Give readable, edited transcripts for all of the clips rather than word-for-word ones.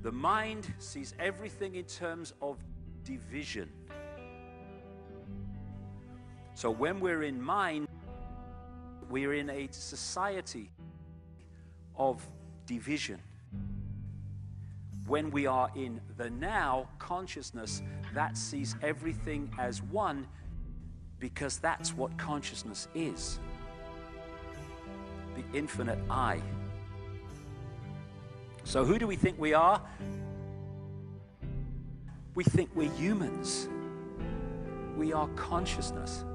The mind sees everything in terms of division. So when we're in mind, we're in a society of division. When we are in the now consciousness, that sees everything as one, because that's what consciousness is. The infinite I. So who do we think we are? We think we're humans. We are consciousness.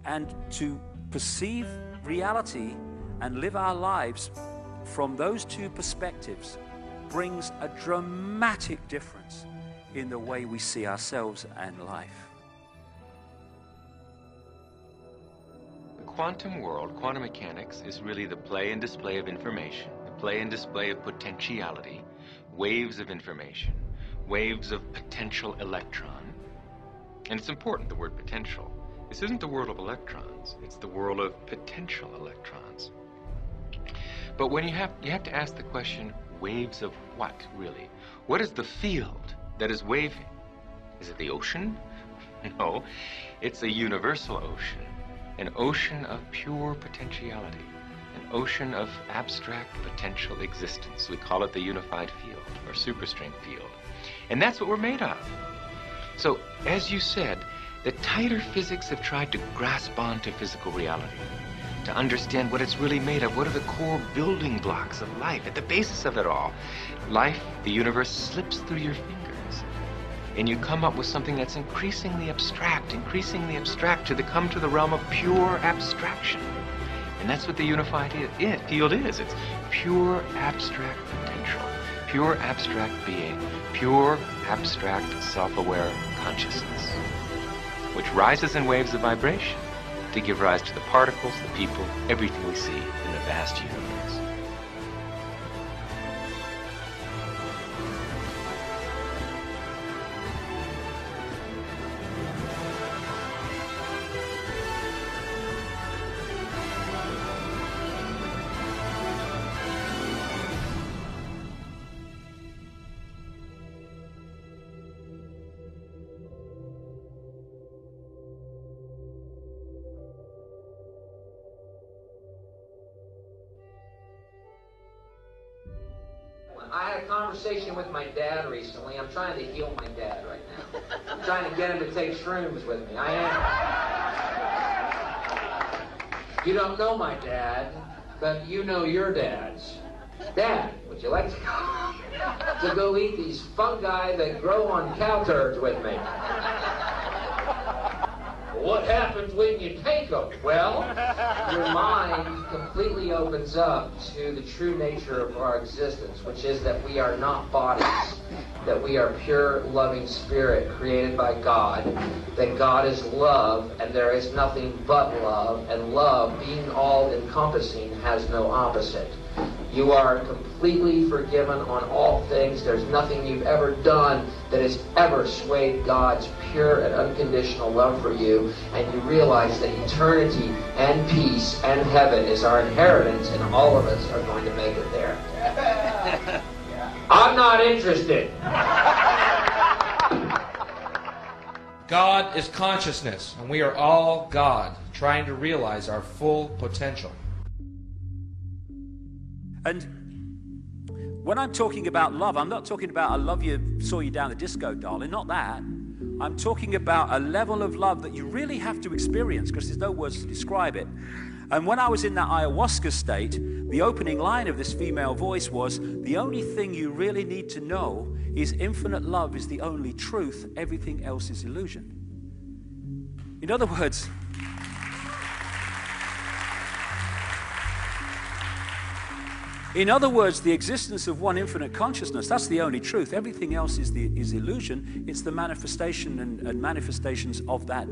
And to perceive reality and live our lives from those two perspectives brings a dramatic difference in the way we see ourselves and life. The quantum world, quantum mechanics, is really the play and display of information, the play and display of potentiality, waves of information, waves of potential electron. And it's important, the word potential. This isn't the world of electrons, it's the world of potential electrons. But when you have to ask the question, waves of what, really? What is the field that is waving? Is it the ocean? No, it's a universal ocean, an ocean of pure potentiality, an ocean of abstract potential existence. We call it the unified field, or superstring field. And that's what we're made of. So, as you said, the tighter physics have tried to grasp onto physical reality, to understand what it's really made of. What are the core building blocks of life, at the basis of it all? Life, the universe, slips through your fingers, and you come up with something that's increasingly abstract to come to the realm of pure abstraction. And that's what the unified field is. It's pure abstract potential, pure abstract being, pure abstract self-aware consciousness, which rises in waves of vibration to give rise to the particles, the people, everything we see in the vast universe. I had a conversation with my dad recently. I'm trying to heal my dad right now. I'm trying to get him to take shrooms with me. I am. You don't know my dad, but you know your dad's. Dad, would you like to go eat these fungi that grow on cow turds with me? What happens when you take them? Well, your mind completely opens up to the true nature of our existence, which is that we are not bodies, that we are pure, loving spirit created by God, that God is love, and there is nothing but love, and love, being all-encompassing, has no opposite. You are completely forgiven on all things. There's nothing you've ever done that has ever swayed God's pure and unconditional love for you. And you realize that eternity and peace and heaven is our inheritance, and all of us are going to make it there. I'm not interested. God is consciousness, and we are all God, trying to realize our full potential. And when I'm talking about love, I'm not talking about I love you, saw you down the disco, darling, not that. I'm talking about a level of love that you really have to experience, because there's no words to describe it. And when I was in that ayahuasca state, the opening line of this female voice was, the only thing you really need to know is infinite love is the only truth, everything else is illusion. In other words, the existence of one infinite consciousness, that's the only truth. Everything else is illusion. It's the manifestation and manifestations of that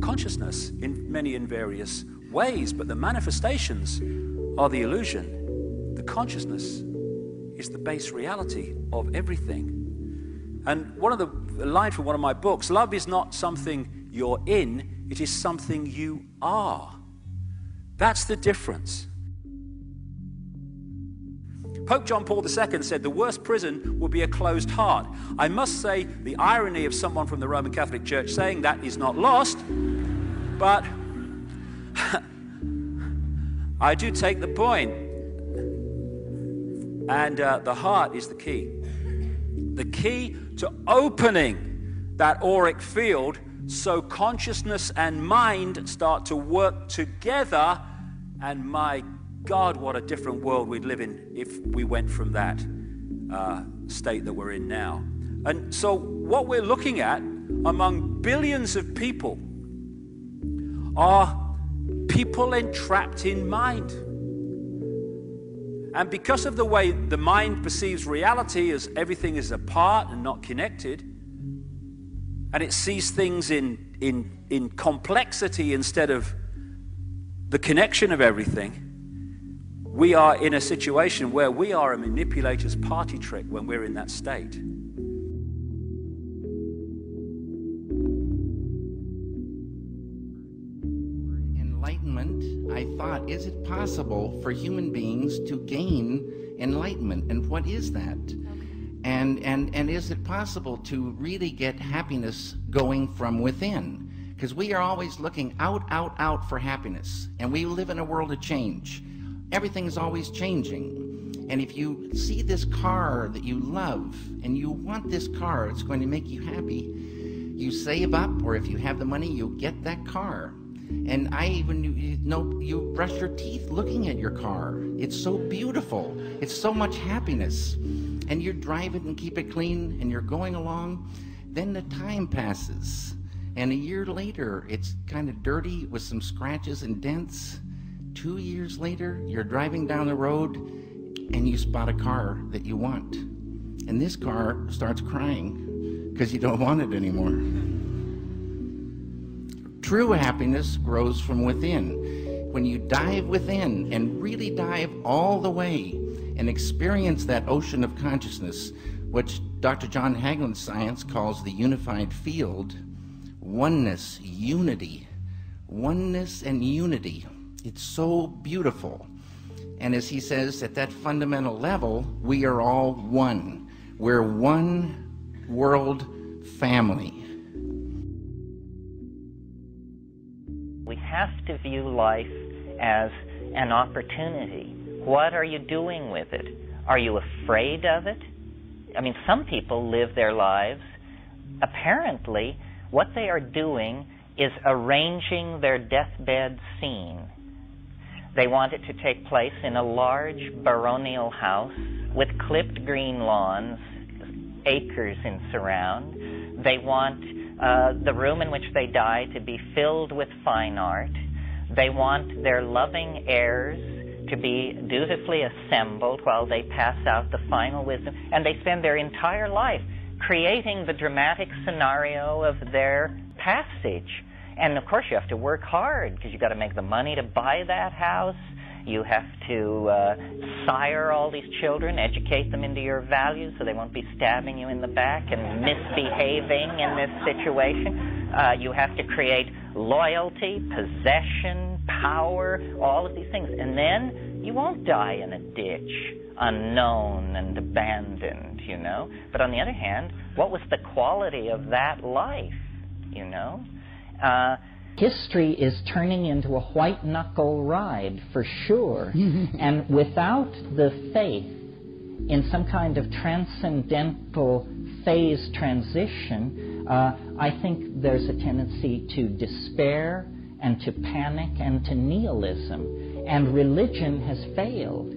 consciousness in many and various ways. But the manifestations are the illusion. The consciousness is the base reality of everything. And one of the line from one of my books, love is not something you're in, it is something you are. That's the difference. Pope John Paul II said the worst prison would be a closed heart. I must say the irony of someone from the Roman Catholic Church saying that is not lost, but I do take the point. And the heart is the key. The key to opening that auric field so consciousness and mind start to work together. And my God, what a different world we'd live in if we went from that state that we're in now. And so what we're looking at among billions of people are people entrapped in mind. And because of the way the mind perceives reality as everything is apart and not connected, and it sees things in complexity instead of the connection of everything, we are in a situation where we are a manipulator's party trick when we're in that state. Enlightenment, I thought, is it possible for human beings to gain enlightenment? And what is that? And is it possible to really get happiness going from within? Because we are always looking out for happiness. And we live in a world of change. Everything is always changing. And if you see this car that you love and you want this car, it's going to make you happy, you save up, or if you have the money, you get that car. And you brush your teeth looking at your car. It's so beautiful. It's so much happiness. And you drive it and keep it clean and you're going along. Then the time passes. And a year later, it's kind of dirty with some scratches and dents. 2 years later, you're driving down the road and you spot a car that you want. And this car starts crying because you don't want it anymore. True happiness grows from within. When you dive within and really dive all the way and experience that ocean of consciousness, which Dr. John Hagelin's science calls the unified field, oneness, unity, oneness and unity. It's so beautiful. And as he says, at that fundamental level, we are all one. We're one world family. We have to view life as an opportunity. What are you doing with it? Are you afraid of it? I mean, some people live their lives. Apparently, what they are doing is arranging their deathbed scene. They want it to take place in a large baronial house with clipped green lawns, acres in surround. They want the room in which they die to be filled with fine art. They want their loving heirs to be dutifully assembled while they pass out the final wisdom. And they spend their entire life creating the dramatic scenario of their passage. And of course you have to work hard because you've got to make the money to buy that house. You have to sire all these children, educate them into your values so they won't be stabbing you in the back and misbehaving in this situation. You have to create loyalty, possession, power, all of these things. And then you won't die in a ditch, unknown and abandoned, you know. But on the other hand, what was the quality of that life, you know? History is turning into a white-knuckle ride, for sure. And without the faith in some kind of transcendental phase transition, I think there's a tendency to despair and to panic and to nihilism. And religion has failed.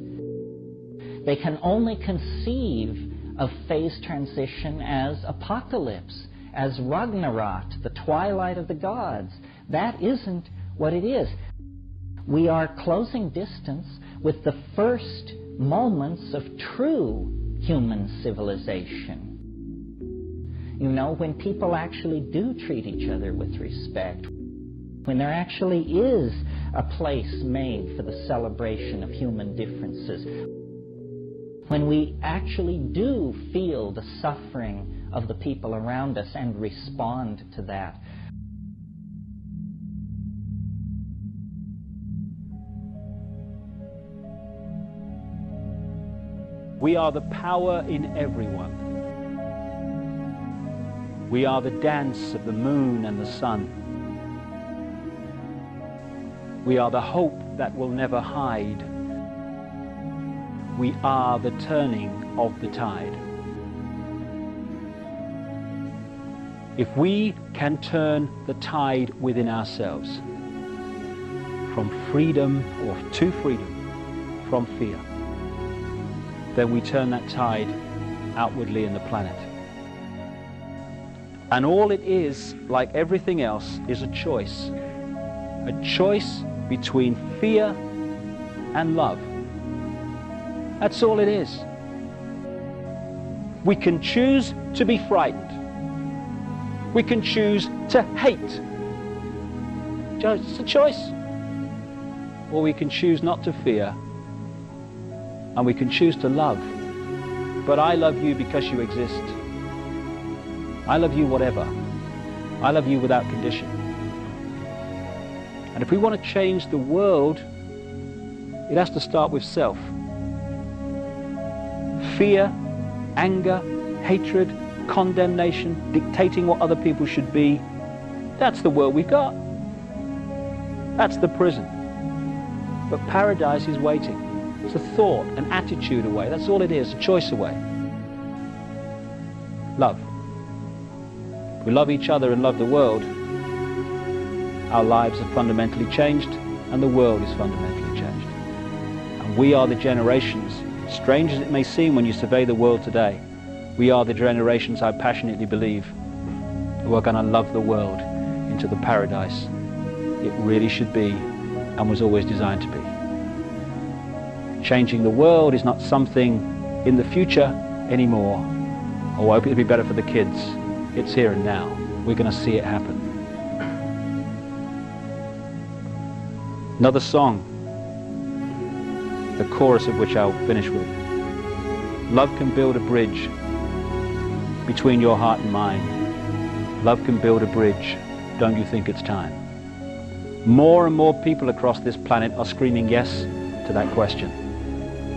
They can only conceive of phase transition as apocalypse, as Ragnarok, the twilight of the gods. That isn't what it is. We are closing distance with the first moments of true human civilization. You know, when people actually do treat each other with respect, when there actually is a place made for the celebration of human differences, when we actually do feel the suffering of the people around us and respond to that. We are the power in everyone. We are the dance of the moon and the sun. We are the hope that will never hide. We are the turning of the tide. If we can turn the tide within ourselves, from freedom or to freedom, from fear, then we turn that tide outwardly in the planet. And all it is, like everything else, is a choice. A choice between fear and love. That's all it is. We can choose to be frightened. We can choose to hate. It's a choice. Or we can choose not to fear. And we can choose to love. But I love you because you exist. I love you whatever. I love you without condition. And if we want to change the world, it has to start with self. Fear, anger, hatred, condemnation, dictating what other people should be, that's the world we've got. That's the prison. But paradise is waiting. It's a thought, an attitude away. That's all it is, a choice away. Love. If we love each other and love the world, our lives are fundamentally changed and the world is fundamentally changed. And we are the generations, strange as it may seem when you survey the world today, we are the generations, I passionately believe, who are going to love the world into the paradise it really should be and was always designed to be. Changing the world is not something in the future anymore. Oh, I hope it'll be better for the kids. It's here and now. We're going to see it happen. Another song, the chorus of which I'll finish with. Love can build a bridge between your heart and mine. Love can build a bridge. Don't you think it's time? More and more people across this planet are screaming yes to that question.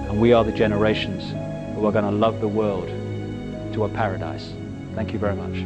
And we are the generations who are going to love the world to a paradise. Thank you very much.